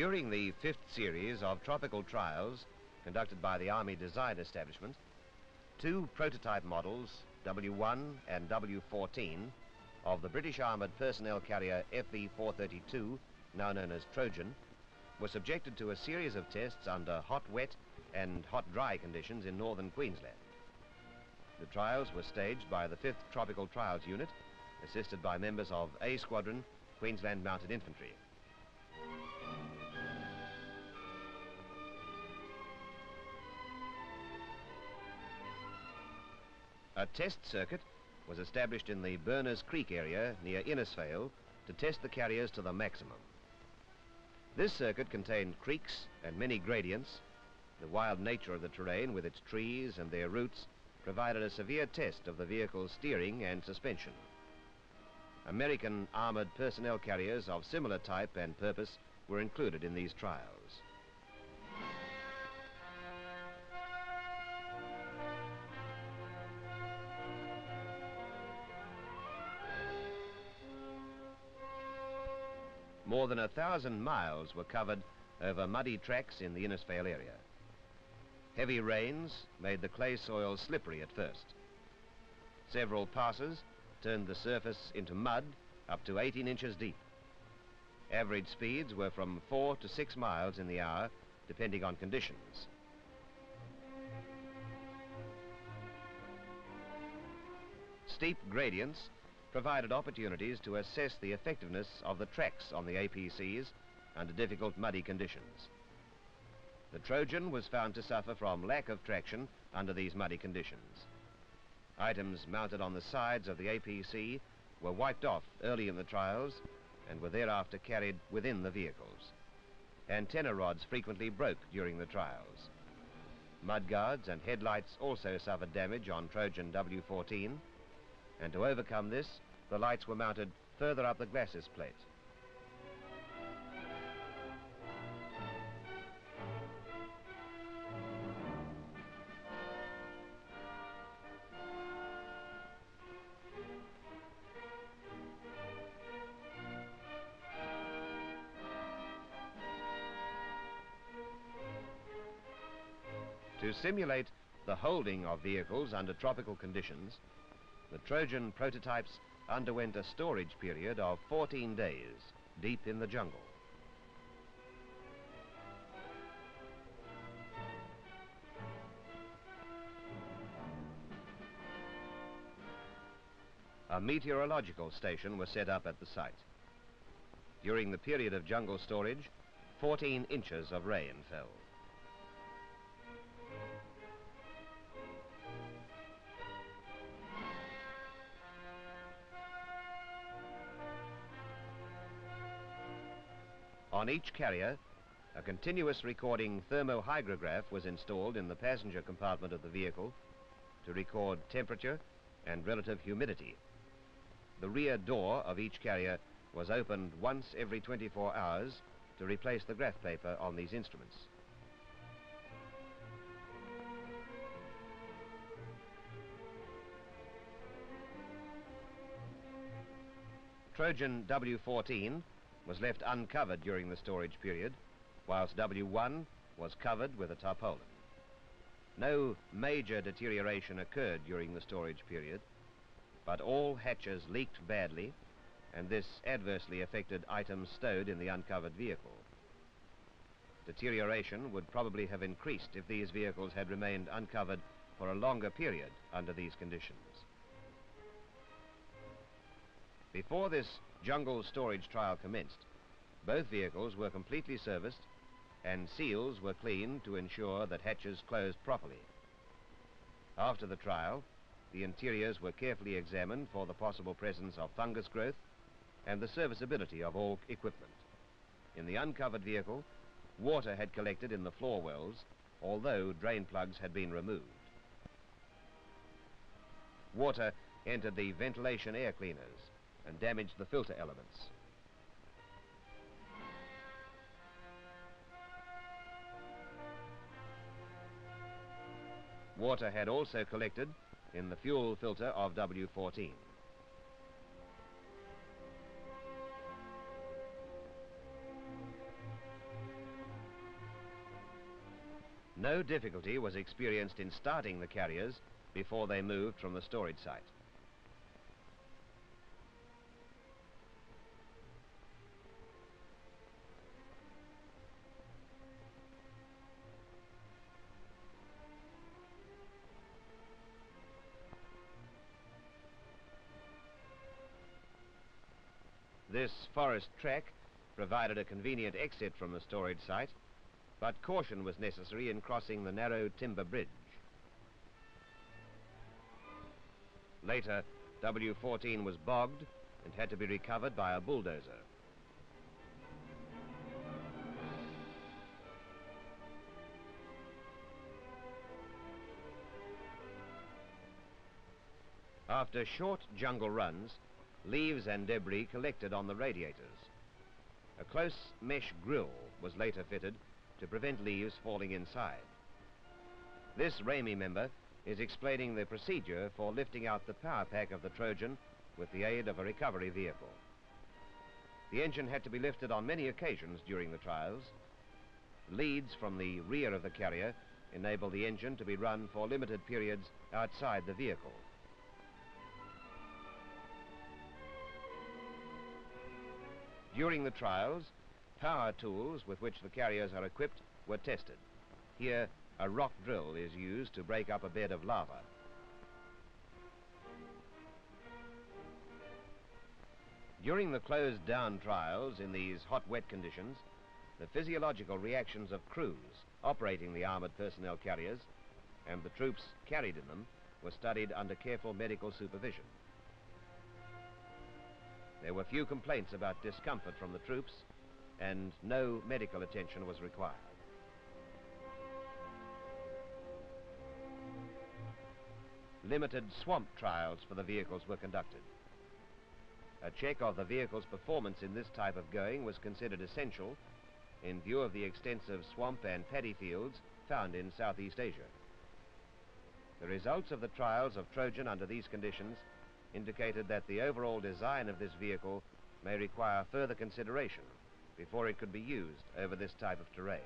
During the 5th series of tropical trials conducted by the Army Design Establishment, 2 prototype models, W1 and W14, of the British Armoured Personnel Carrier FV-432, now known as Trojan, were subjected to a series of tests under hot wet and hot dry conditions in northern Queensland. The trials were staged by the 5th Tropical Trials Unit, assisted by members of A Squadron, Queensland Mounted Infantry. A test circuit was established in the Berners Creek area near Innisfail to test the carriers to the maximum. This circuit contained creeks and many gradients. The wild nature of the terrain with its trees and their roots provided a severe test of the vehicle's steering and suspension. American armored personnel carriers of similar type and purpose were included in these trials. More than 1,000 miles were covered over muddy tracks in the Innisfail area. Heavy rains made the clay soil slippery at first. Several passes turned the surface into mud up to 18 inches deep. Average speeds were from 4 to 6 miles in the hour, depending on conditions. Steep gradients provided opportunities to assess the effectiveness of the tracks on the APCs under difficult muddy conditions. The Trojan was found to suffer from lack of traction under these muddy conditions. Items mounted on the sides of the APC were wiped off early in the trials and were thereafter carried within the vehicles. Antenna rods frequently broke during the trials. Mudguards and headlights also suffered damage on Trojan W14, and to overcome this, the lights were mounted further up the glacis plate. To simulate the holding of vehicles under tropical conditions, the Trojan prototypes underwent a storage period of 14 days deep in the jungle. A meteorological station was set up at the site. During the period of jungle storage, 14 inches of rain fell. On each carrier, a continuous recording thermohydrograph was installed in the passenger compartment of the vehicle to record temperature and relative humidity. The rear door of each carrier was opened once every 24 hours to replace the graph paper on these instruments. Trojan W14 was left uncovered during the storage period, whilst W1 was covered with a tarpaulin. No major deterioration occurred during the storage period, but all hatches leaked badly, and this adversely affected items stowed in the uncovered vehicle. Deterioration would probably have increased if these vehicles had remained uncovered for a longer period under these conditions. Before this jungle storage trial commenced, both vehicles were completely serviced and seals were cleaned to ensure that hatches closed properly. After the trial, the interiors were carefully examined for the possible presence of fungus growth and the serviceability of all equipment. In the uncovered vehicle, water had collected in the floor wells, although drain plugs had been removed. Water entered the ventilation air cleaners and damaged the filter elements. Water had also collected in the fuel filter of W14. No difficulty was experienced in starting the carriers before they moved from the storage site. This forest trek provided a convenient exit from the storage site, but caution was necessary in crossing the narrow timber bridge. Later, W14 was bogged and had to be recovered by a bulldozer. After short jungle runs, leaves and debris collected on the radiators. A close mesh grill was later fitted to prevent leaves falling inside. This Ramey member is explaining the procedure for lifting out the power pack of the Trojan with the aid of a recovery vehicle. The engine had to be lifted on many occasions during the trials. Leads from the rear of the carrier enable the engine to be run for limited periods outside the vehicle. During the trials, power tools with which the carriers are equipped were tested. Here, a rock drill is used to break up a bed of lava. During the closed-down trials in these hot, wet conditions, the physiological reactions of crews operating the armored personnel carriers and the troops carried in them were studied under careful medical supervision. There were few complaints about discomfort from the troops, and no medical attention was required. Limited swamp trials for the vehicles were conducted. A check of the vehicle's performance in this type of going was considered essential in view of the extensive swamp and paddy fields found in Southeast Asia. The results of the trials of Trojan under these conditions indicated that the overall design of this vehicle may require further consideration before it could be used over this type of terrain.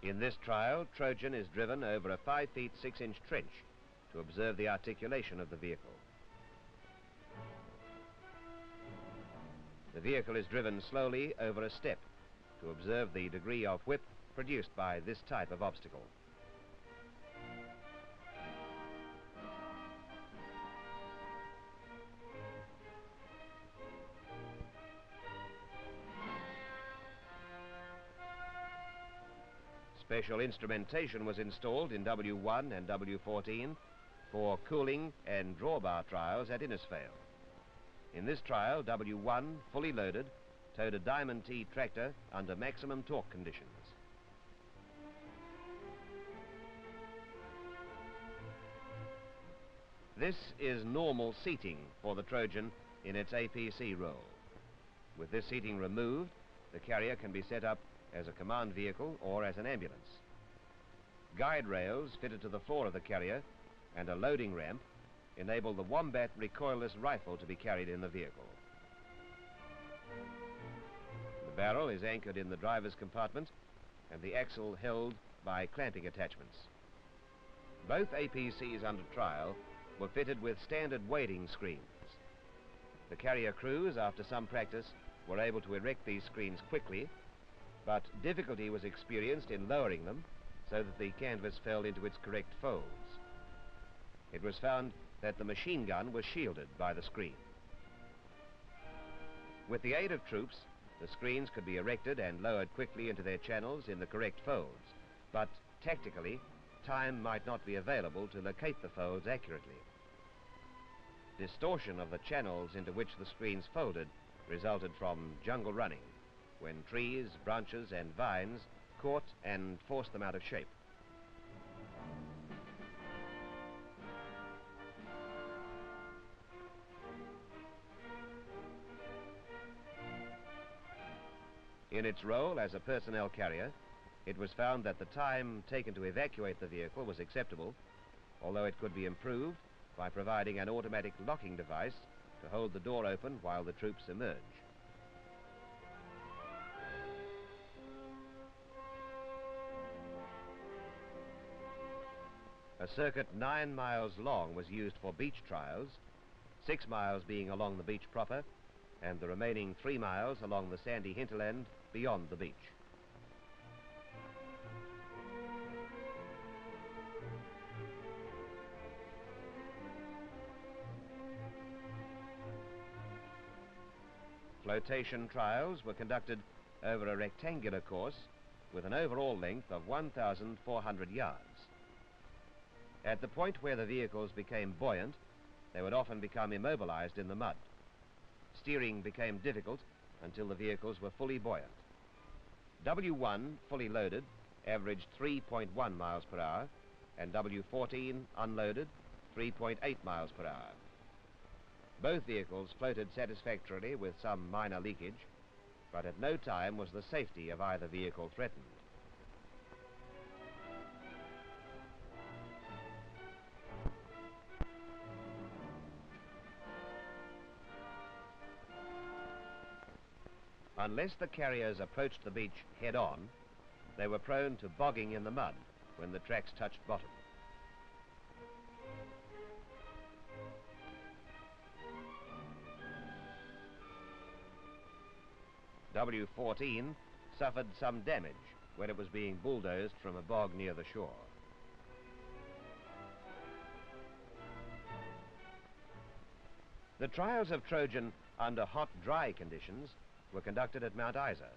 In this trial, Trojan is driven over a 5 feet 6 inch trench to observe the articulation of the vehicle. The vehicle is driven slowly over a step to observe the degree of whip produced by this type of obstacle. Special instrumentation was installed in W1 and W14 for cooling and drawbar trials at Innisfail. In this trial, W1, fully loaded, towed a Diamond T tractor under maximum torque conditions. This is normal seating for the Trojan in its APC role. With this seating removed, the carrier can be set up as a command vehicle or as an ambulance. Guide rails fitted to the floor of the carrier and a loading ramp enable the Wombat recoilless rifle to be carried in the vehicle. The barrel is anchored in the driver's compartment and the axle held by clamping attachments. Both APCs under trial were fitted with standard wading screens. The carrier crews, after some practice, were able to erect these screens quickly, but difficulty was experienced in lowering them so that the canvas fell into its correct folds. It was found that the machine gun was shielded by the screen. With the aid of troops, the screens could be erected and lowered quickly into their channels in the correct folds, but tactically, time might not be available to locate the folds accurately. Distortion of the channels into which the screens folded resulted from jungle running, when trees, branches, and vines caught and forced them out of shape. In its role as a personnel carrier, it was found that the time taken to evacuate the vehicle was acceptable, although it could be improved by providing an automatic locking device to hold the door open while the troops emerge. A circuit 9 miles long was used for beach trials, 6 miles being along the beach proper, and the remaining 3 miles along the sandy hinterland beyond the beach. Flotation trials were conducted over a rectangular course with an overall length of 1,400 yards. At the point where the vehicles became buoyant, they would often become immobilized in the mud. Steering became difficult until the vehicles were fully buoyant. W1, fully loaded, averaged 3.1 miles per hour, and W14, unloaded, 3.8 miles per hour. Both vehicles floated satisfactorily with some minor leakage, but at no time was the safety of either vehicle threatened. Unless the carriers approached the beach head-on, they were prone to bogging in the mud when the tracks touched bottom. W14 suffered some damage when it was being bulldozed from a bog near the shore. The trials of Trojan under hot, dry conditions were conducted at Mount Isa.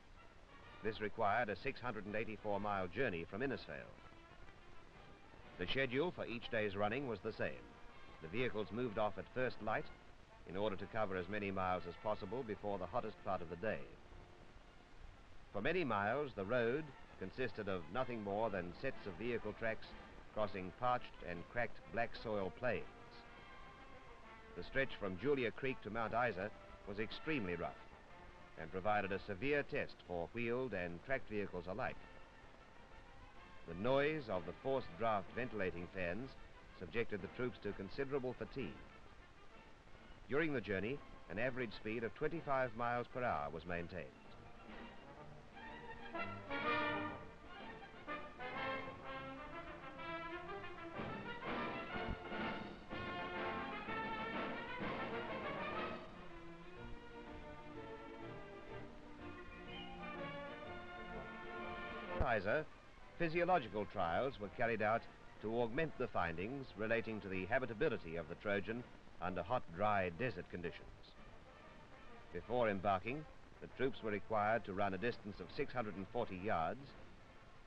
This required a 684-mile journey from Innisfail. The schedule for each day's running was the same. The vehicles moved off at first light in order to cover as many miles as possible before the hottest part of the day. For many miles, the road consisted of nothing more than sets of vehicle tracks crossing parched and cracked black soil plains. The stretch from Julia Creek to Mount Isa was extremely rough and provided a severe test for wheeled and tracked vehicles alike. The noise of the forced draft ventilating fans subjected the troops to considerable fatigue. During the journey, an average speed of 25 miles per hour was maintained. Isa, physiological trials were carried out to augment the findings relating to the habitability of the Trojan under hot, dry desert conditions. Before embarking, the troops were required to run a distance of 640 yards,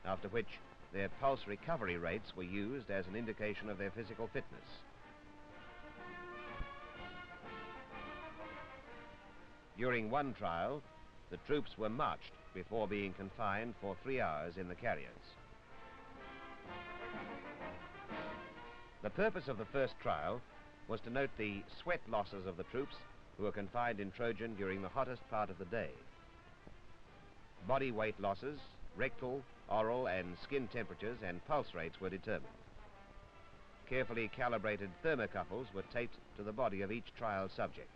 after which their pulse recovery rates were used as an indication of their physical fitness. During one trial, the troops were marched before being confined for 3 hours in the carriers. The purpose of the first trial was to note the sweat losses of the troops who were confined in Trojan during the hottest part of the day. Body weight losses, rectal, oral, and skin temperatures and pulse rates were determined. Carefully calibrated thermocouples were taped to the body of each trial subject.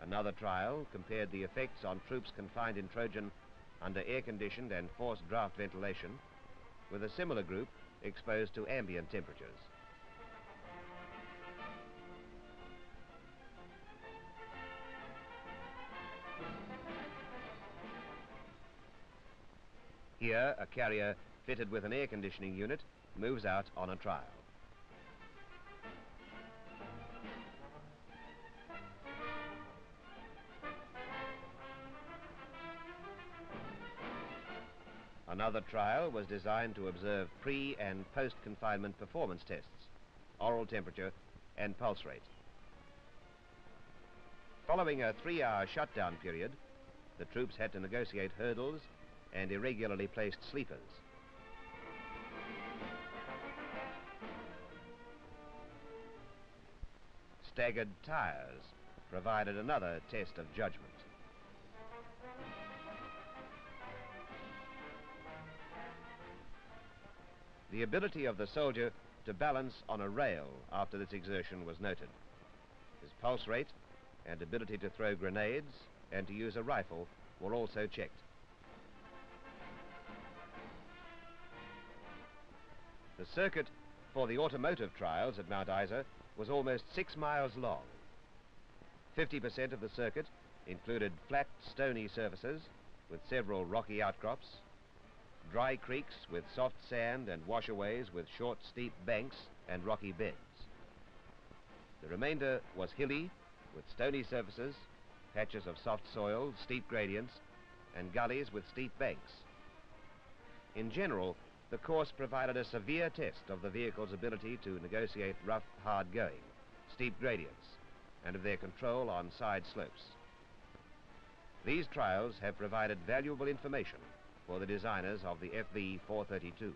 Another trial compared the effects on troops confined in Trojan under air-conditioned and forced draft ventilation with a similar group exposed to ambient temperatures. Here, a carrier fitted with an air conditioning unit moves out on a trial. Another trial was designed to observe pre- and post-confinement performance tests, oral temperature, and pulse rate. Following a 3-hour shutdown period, the troops had to negotiate hurdles and irregularly placed sleepers. Staggered tires provided another test of judgment. The ability of the soldier to balance on a rail after this exertion was noted. His pulse rate and ability to throw grenades and to use a rifle were also checked. The circuit for the automotive trials at Mount Isa was almost 6 miles long. 50% of the circuit included flat, stony surfaces with several rocky outcrops, dry creeks with soft sand and washaways with short, steep banks and rocky beds. The remainder was hilly with stony surfaces, patches of soft soil, steep gradients, and gullies with steep banks. In general, the course provided a severe test of the vehicle's ability to negotiate rough, hard going, steep gradients, and of their control on side slopes. These trials have provided valuable information for the designers of the FV-432.